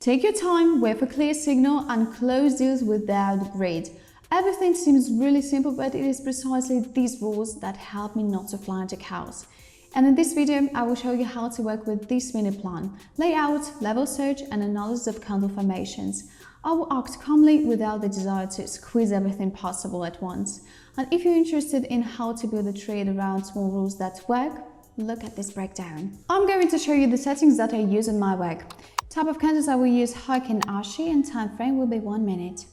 Take your time, wait for clear signal and close deals without greed. Everything seems really simple, but it is precisely these rules that help me not to fly into chaos. And in this video, I will show you how to work with this mini plan: layout, level search and analysis of candle formations. I will act calmly without the desire to squeeze everything possible at once. And if you're interested in how to build a trade around small rules that work, look at this breakdown. I'm going to show you the settings that I use in my work. Type of candles I will use Heikin Ashi and time frame will be 1 minute.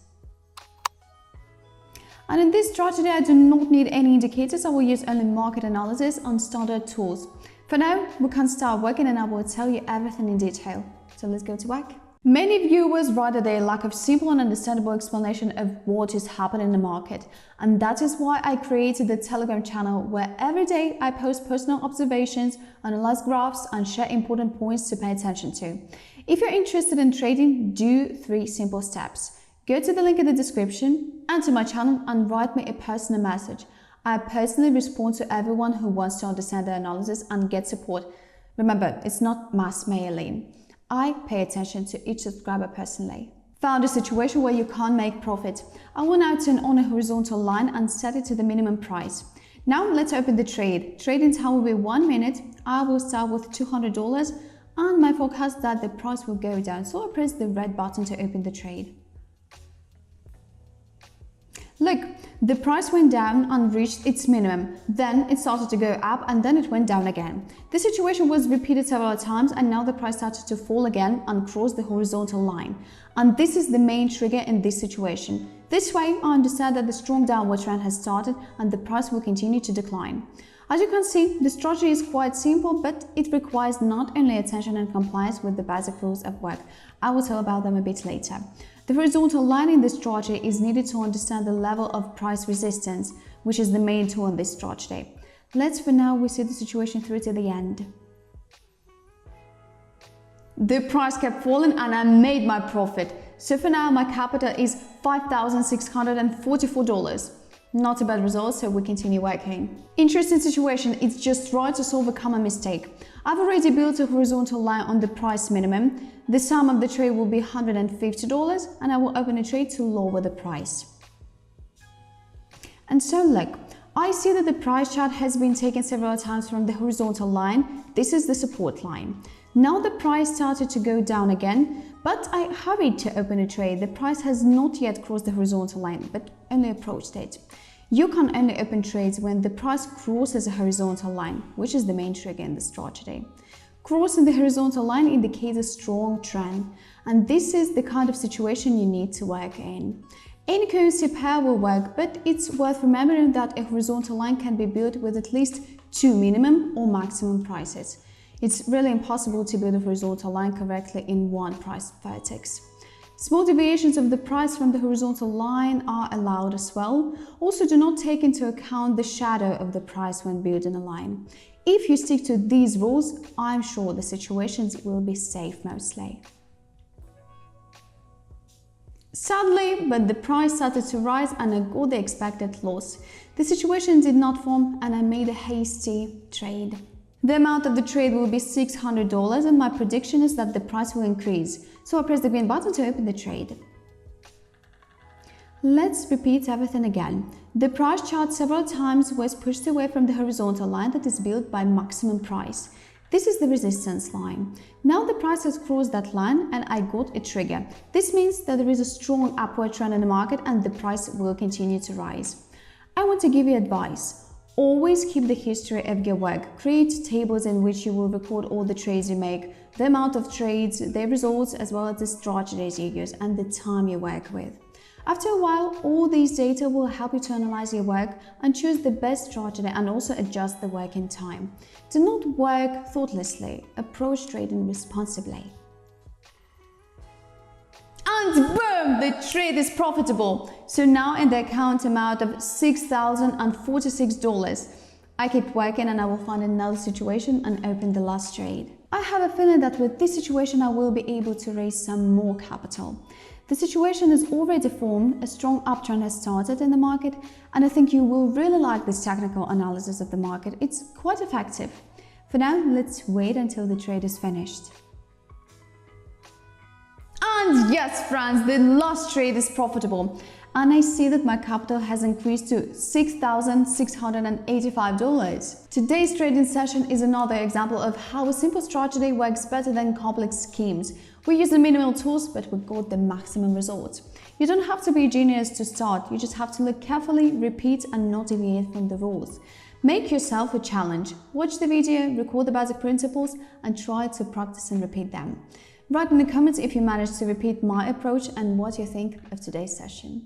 And in this strategy, I do not need any indicators. I will use only market analysis on standard tools. For now, we can start working and I will tell you everything in detail. So let's go to work. Many viewers write their lack of simple and understandable explanation of what is happening in the market. And that is why I created the Telegram channel, where every day I post personal observations, analyze graphs and share important points to pay attention to. If you're interested in trading, do 3 simple steps. Go to the link in the description, enter my channel and write me a personal message. I personally respond to everyone who wants to understand the analysis and get support. Remember, it's not mass mailing. I pay attention to each subscriber personally. Found a situation where you can't make profit. I will now turn on a horizontal line and set it to the minimum price. Now let's open the trade. Trading time will be 1 minute. I will start with $200 and my forecast that the price will go down. So I press the red button to open the trade. Look, the price went down and reached its minimum, then it started to go up and then it went down again. The situation was repeated several times and now the price started to fall again and cross the horizontal line. And this is the main trigger in this situation. This way, I understand that the strong downward trend has started and the price will continue to decline. As you can see, the strategy is quite simple, but it requires not only attention and compliance with the basic rules of work. I will tell about them a bit later. The horizontal line in this strategy is needed to understand the level of price resistance, which is the main tool in this strategy. Let's for now we see the situation through to the end. The price kept falling and I made my profit. So for now my capital is $5,644. Not a bad result, so we continue working. Interesting situation, it's just right to solve a common mistake. I've already built a horizontal line on the price minimum. The sum of the trade will be $150 and I will open a trade to lower the price. And so look, I see that the price chart has been taken several times from the horizontal line. This is the support line. Now the price started to go down again, but I hurried to open a trade. The price has not yet crossed the horizontal line, but only approached it. You can only open trades when the price crosses a horizontal line, which is the main trigger in the strategy. Crossing the horizontal line indicates a strong trend, and this is the kind of situation you need to work in. Any currency pair will work, but it's worth remembering that a horizontal line can be built with at least 2 minimum or maximum prices. It's really impossible to build a horizontal line correctly in one price vertex. Small deviations of the price from the horizontal line are allowed as well. Also, do not take into account the shadow of the price when building a line. If you stick to these rules, I'm sure the situations will be safe mostly. Sadly, but the price started to rise and I got the expected loss. The situation did not form and I made a hasty trade. The amount of the trade will be $600 and my prediction is that the price will increase. So I press the green button to open the trade. Let's repeat everything again. The price chart several times was pushed away from the horizontal line that is built by maximum price. This is the resistance line. Now the price has crossed that line and I got a trigger. This means that there is a strong upward trend in the market and the price will continue to rise. I want to give you advice. Always keep the history of your work. Create tables in which you will record all the trades you make, the amount of trades, their results, as well as the strategies you use and the time you work with. After a while, all these data will help you to analyze your work and choose the best strategy and also adjust the working time. Do not work thoughtlessly. Approach trading responsibly. And boom! The trade is profitable. So now in the account amount of $6,046. I keep working and I will find another situation and open the last trade. I have a feeling that with this situation I will be able to raise some more capital. The situation is already formed, a strong uptrend has started in the market, and I think you will really like this technical analysis of the market. It's quite effective. For now, let's wait until the trade is finished. And yes, friends, the last trade is profitable. And I see that my capital has increased to $6,685. Today's trading session is another example of how a simple strategy works better than complex schemes. We use the minimal tools, but we got the maximum results. You don't have to be a genius to start, you just have to look carefully, repeat and not deviate from the rules. Make yourself a challenge. Watch the video, record the basic principles and try to practice and repeat them. Write in the comments if you managed to repeat my approach and what you think of today's session.